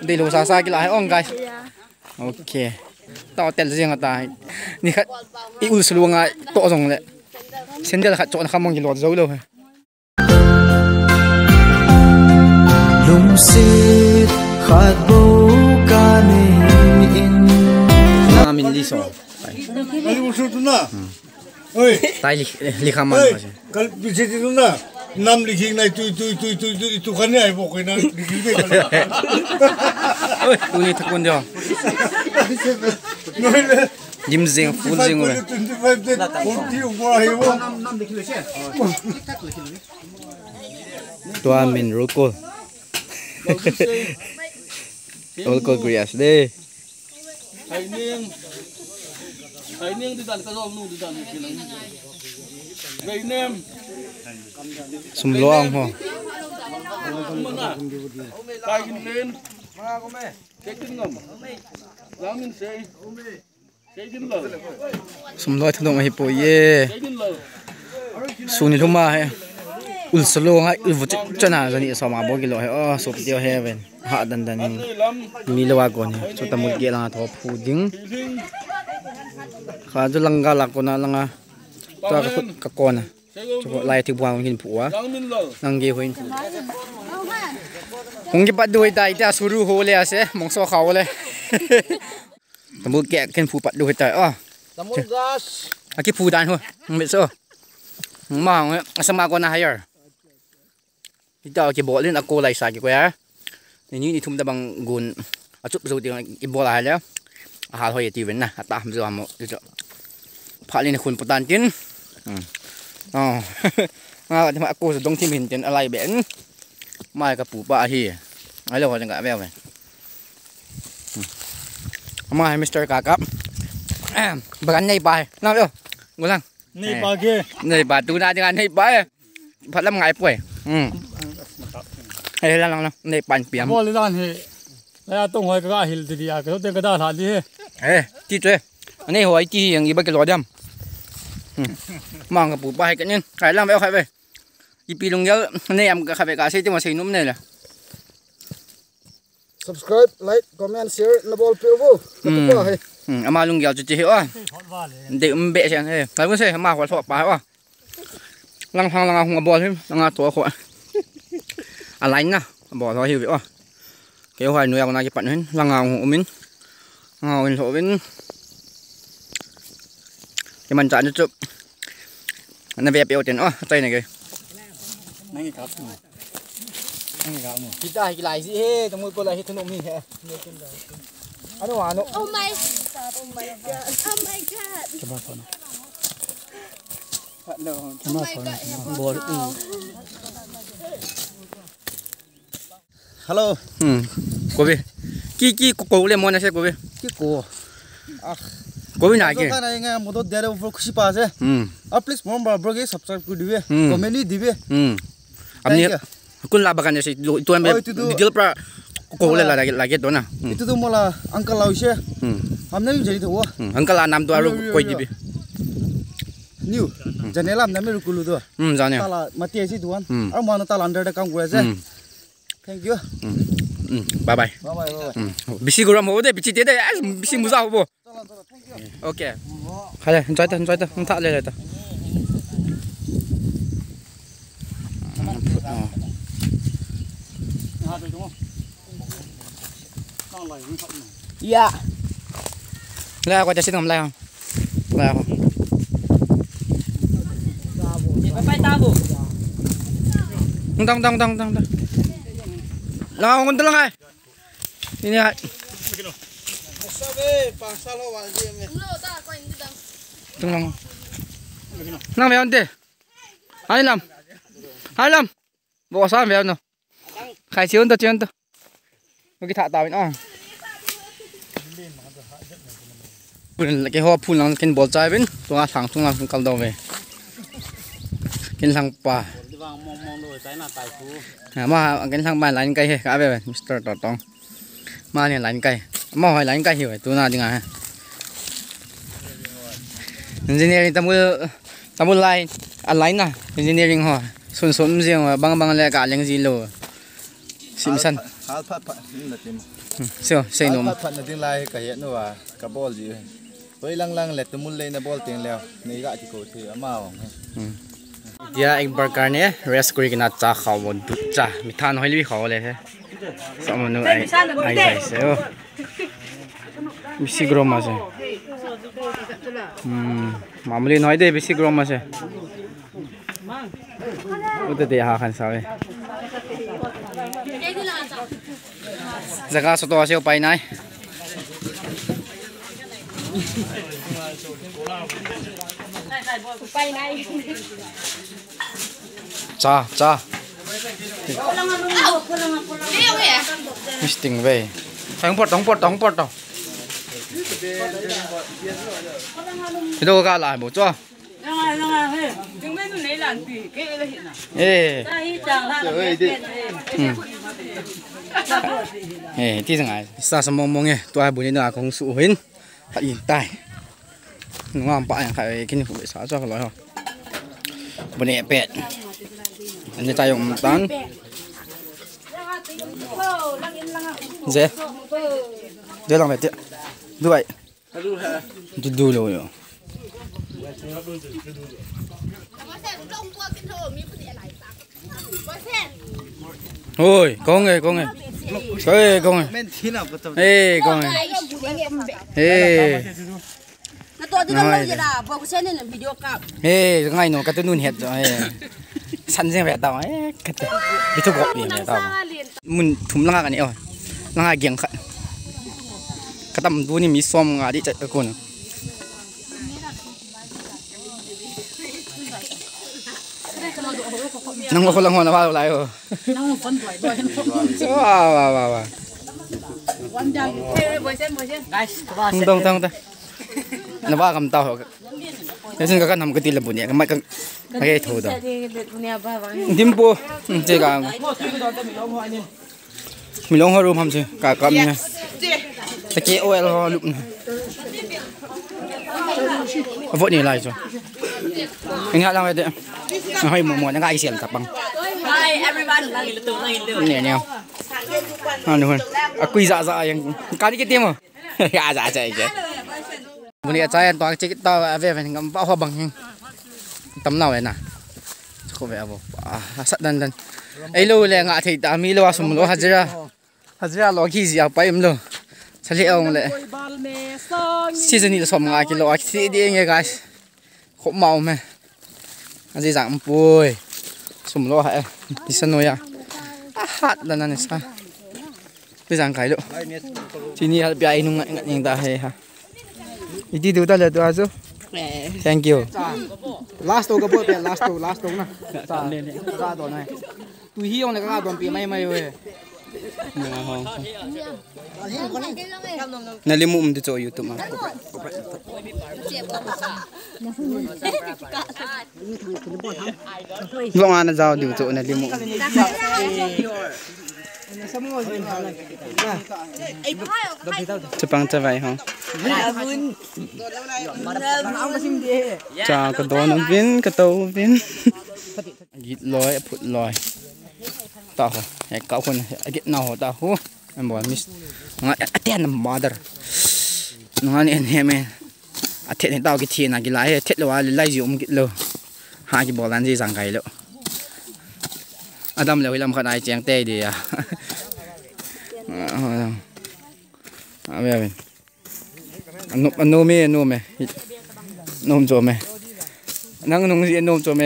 Di lu sa kila hai ong guys. Okay. Tao tel riêng ta. Ni khat I ul slu nga to jong le. Sendel khat chon khamong ki lot zo lo. Lung sit khat bo ka ni in. Na min li so. Ali usu tu na. Oi. Tai li khaman ma. Kal bisi tu na. Nam likhi na tu khane ai bo ko na likhi de kal. Oi, tu ni thakun dio. Jim zing full zing oi. 25 de 40 umur hai wo. Nam likhi le che. Tua min rukul. Rukul grias de. Ai niang di dan ka rom nu di dan ki lang. Gai nem. Sumloang ho. Kai gin len. Ma ko me. Check ngam. Lamin sei. Sei gin lo. Sumloi thudong hi po ye. Sei gin lo. Suni luma he. Ul salo nga ul vuch chana zani so ma bo gi lo he. Oh so dio heaven. Ha dan dan ni. Mi lo wa ko ni. So tamut ge lang tho phu ding. Kha ju langga la ko na langa. To ka ko na. Cho lai thi buang hin phu wa. Nang ge hoin phu. Kung gi pat duai dai ta suru ho le ase mong so khaw le. Tamut ge ken phu pat duai ta. Oh. Tamul gas. Aki phu dan ho. Mit so. Mang asama ko na hire. Ito ki bolin ako lai sa ki ko ya. Ni ni thum da bang gun achup zo ti I bola ha le. Ahal hoi ti wen na ata ham zo mo jo. Phalin khun putan tin. Oh. Nga ma ako sa dong tim hin tin alai ben. Mai ka pu ba hi. Ai lo ka nga vel ven. Mai Mr. Kakap. Bagan nei bai. Na yo. Ngulang. Nei ba ge. Nei ba tu na jangan nei bai. Phat lam ngai poi. Hay lang lang nei pan piam. Bo le dan he. La tong hoi ka hil di ya ka te ka da la di he. Ti tue. Nei hoi ti yang I ba ke lo dam. Mang ka pu bai ka nin. Kai lang vel khai ve. I pi long yal nei am ka khai ve ka sei ti ma sei num nei la. Subscribe, like, comment, share na bol pe wo. Ka pa he. Ama lung yal chu chi ho. De be chen he. Kai ko sei ma ho tho pa wa. Lang thang lang hung bol him lang to kho. Alai na bo tho hi ve wa. Ke hoài nuôi con này cái bạn hết lang ngào hộ mình ngào mình hộ mình cái mình chọn chụp nó về biểu tiền tay này kìa Nang ka tu. Nang ka mo. kita cái lại gì he trong môi cô lại hết thôn mình he ano ano Oh my god. Oh my god. Oh my god. Coba phone. Oh my god. bol Hello. cô về ki cô lên món này xem cô về Ki ko. cô về nào kìa Ka na nga mo do dere over khushi pa se. Please mom bro ge subscribe ku dibe. Comment ni dibe. amni kun la bagan sih tuan be detail pra cô lên là lagi đó na Itu tu mola uncle lau se. Hamna yu jadi tu. angka la nam tu aru koi di be New. Janelam na me rukulu tu. jane Tala mati asi tuan. Ar mo na tala under da kam ko se. Thank you. bye bye Bye bye. bisi guram ho de bisi de bisi muza ho bo Thank you. okay khai enjoy ta không thả lên ta Iya. Là qua cho xin làm lại không? Là không? Bye ta bu. Tông. Là không lang ai. Ini ai. Sabe, pasalo wal dia me. Lo ta quanh đi đâu. Tông lang. Nang về ante. Hai lam. Bộ sao về nó. Khai chiếu ta. Cái thả tàu nó. Cái hoa phun lang cái bột trái bên, tung lang cầm đầu về. Cái lang pa. Mà cái lang ba lạnh cây cả về Mr. Totong. Mà này lạnh cây. Mà hỏi lạnh cây hiểu tu na tiếng à. Engineering tamu line line na engineering ho. Sun riêng bang le cả leng gì lo. Simpson. hal phat phat na tim siêu xây nôm phat phat na ting lai ka hiện wa ka ball gì với lăng lăng lẹt tụi mun lên na ball tiếng leo này gạ chỉ cổ thì amao dia ek burger ne rest kuri kena cha khaw mon du cha mi than hoi li khaw le he samo nu ai sai se o bisi grom ma se mamuli noi de bisi grom ma se uta de ha khan sa we jaga so to ase pai nai cha cha misting về tong pot tong cái đâu cả lại bộ cho tí rằng ai sa sầm mong nghe tôi buổi nay cũng sụ hin hiện tại đúng không bạn phải cái phụ xã cho cái loại không buổi nay pet anh ta dùng tán dễ dễ làm vậy tiện như vậy du rồi ôi con ơi con ơi ê con ơi ê con ơi ê ê ngay nó cái tên hết rồi săn riêng về tao ấy cái chỗ gọt gì về tao mình thùng lăng cái này rồi lăng giềng khẩn cái tầm đuaนี่มีซ้อมงาดิจะคนนั่งมาคนละหัวนะว่าอะไรเหรอนั่งคนสวยด้วยว้าววันจันทร์ต้องนะว่าคำตอบแล้วซึ่งก็ทำกันทีละบุญเนี่ยก็ไม่ถูกตัวดิมปูเจ๊กันมีลงหัวรูมทำสิกากรเนี่ยตะเกียโอ้ยเราลุกพวกนี้ไรจ้ะยังไงเราไปเดี๋ยวให้หมดยังไงเสียงจับบังเนี่ยดูคนกุยจ่ายังการที่เตี้ยมั้งจ่าใจเจ๊วันนี้จ่าตัวเจ๊ตัวเว้ยเป็นกับป้าหัวบังยังตำหน่าเลยนะเขาแบบว่าสัตว์ดันไอ้ลูกเลยงาที่ตามีลูกสมลูกฮัจราล็อกขี้เสียไปมั้งลูกเฉลี่ยเอาเลยซีซั่นนี้สมงากิโลที่ดีไง guys ขบเมาไหมอันนี้สั่งปุยสมลูกฮะดิฉันน้อยฮัดแล้วนั่นสิไปสั่งใครลูกที่นี่ไปไอ้นุ่งยังตาให้ฮะอีที่ดูตาเลยตัวอาซู thank you last ตัวก็พูดเป็น last ตัวนะจ้าจ้าตัวไหนตัวเฮียงเลยก็ตัวปีไม่เว้ยนั่นลิมุมที่โจยูทูบมาลงมานะเจ้าดูโจนั่นลิมุมจะปังจะไปฮะจากกระโดดวินกระโดดวินยิดลอยผุดลอยต่อไอ้เก่าคนไอ้เด็กน่าหัวต่อหัวมันบอกมิสงั้นอาเทียนน้ำมาเดอร์งั้นเนี่ยแม่อาเทียนต่อกี่ทีนะกี่ไล่เทียนเลยว่าไล่ยุ่มกี่เลยหากี่บอลนั่นที่สั่งไก่เลยอาดำเลยลำขนาดเจียงเต้ดีอ่ะอะไรเป็นอันโนเมนมโจเมนั่งนุ่งสีนมโจเม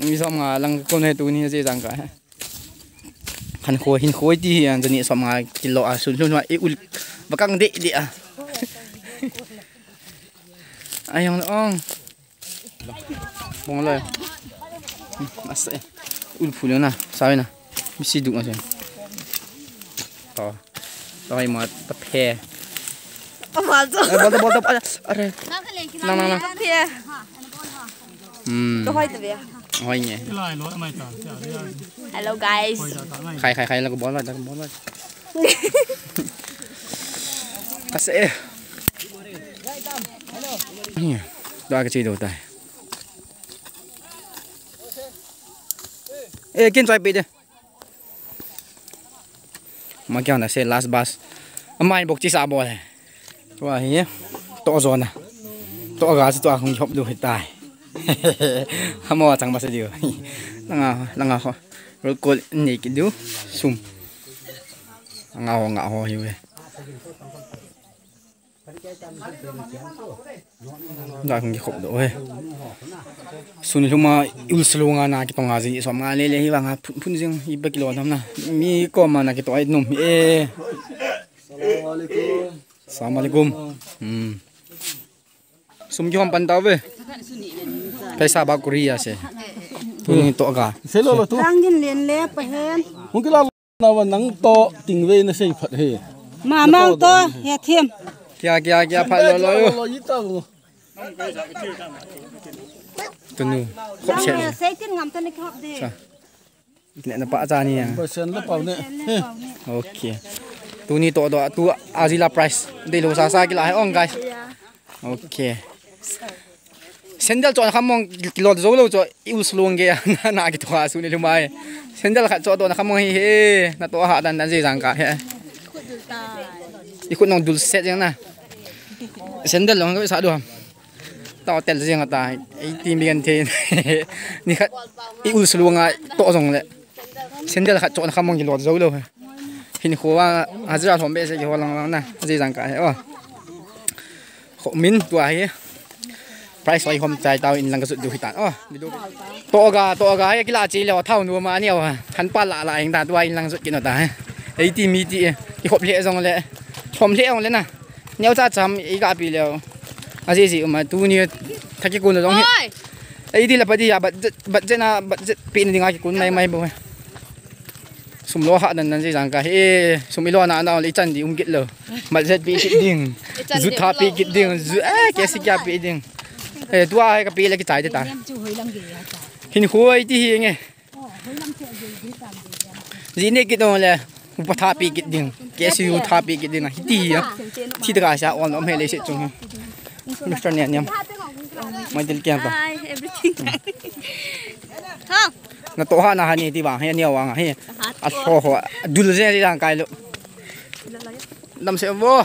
มีสมงาลังคนให้ตัวนี้จะจังกันขันโคหินโคที่อันนี้สมงากิโลอ่ะสุนว่าอุลบักกังเด็ดอ่ะไอ้ยังอ่องมองเลยมาใส่อุลพูเลยนะสาวนะมีสีดุมาใช่ต่อให้มาตะเพะมาจ้ะบอลอะไรนั่งเพะก็ห้อยตะเบียห้อยไง Hello guys ใครแล้วก็บอลเลยกระเซ่นี่ตัวกระชีดูตายกินใจปิดเลย mà kêu là xe last bus mai bốc chỉ xa bò này tua hi to rồi nè to gà chỉ to không chụp được hết tài ham mò chẳng bao giờ được lăng à rồi cô nhảy cái điếu sum ngào hiểu vậy đã không chụp được hết sunni cuma ilselunga na kita ngaji so ma lele hi wanga phun jing ibe kilo nam na mi ko ma na kita ai num assalamualaikum sum jom pan taw ve paisa ba korea se tu ni to ga se lo tu Langin len le pa hen. mungkin la na nang to ting ve na sei phat he Ma mang to he thiam. kya phat lo lo yi ta tu nu khop Lang chen le sei tin ngam tan khop de. ne na pa cha ni persen la pau ne okay tu ni to do tu azila price de lo sa ki la ong guys okay sendal cho khamong kilo zo lo cho uslung ge na ki to asu ni lumai sendal kha cho do na khamong he na to ha dan dan ji jang ka he ikut nong dul set jang na sendal long ka sa do tao tel jang ta ai ti mi gan the ni kha uslung a to jong le sendal kha cho na khamong kilo zo lo hin khuwa azra thom be se ki holang na ji jang ka he o kho min tua he price lai hom chai tao in lang ka su du hitan oh to ga ya kila chi lo thau nu ma niao han pa la eng ta tua in lang su kin ta ai ti mi ti ki khop le jong le thom le ong le na niao cha cham i ga pi le a ji ji ma tu ni thaki kun lo jong he ai ti la pa di ya bat je na bat pi ni nga ki kun mai bo sum lo ha nan ji jang ka he sum i lo na na le chan di git lo ma je pi ki ding zu tha pi ki ding zu ke si kya pi ding tua hay cái pin là cái trái đấy ta hình khối thì hình nghe gì này cái đó là bắt tháp pi cái đinh cái siêu tháp pi cái đinh này thì á thì tất cả sẽ on om hay lấy sẽ chung Mr. Nè nhầm mấy tên kia ta nó tổ ha na hani thì vàng hay nhiều vàng hay à so ho dul sẽ đi đang cái luôn làm sẽ vô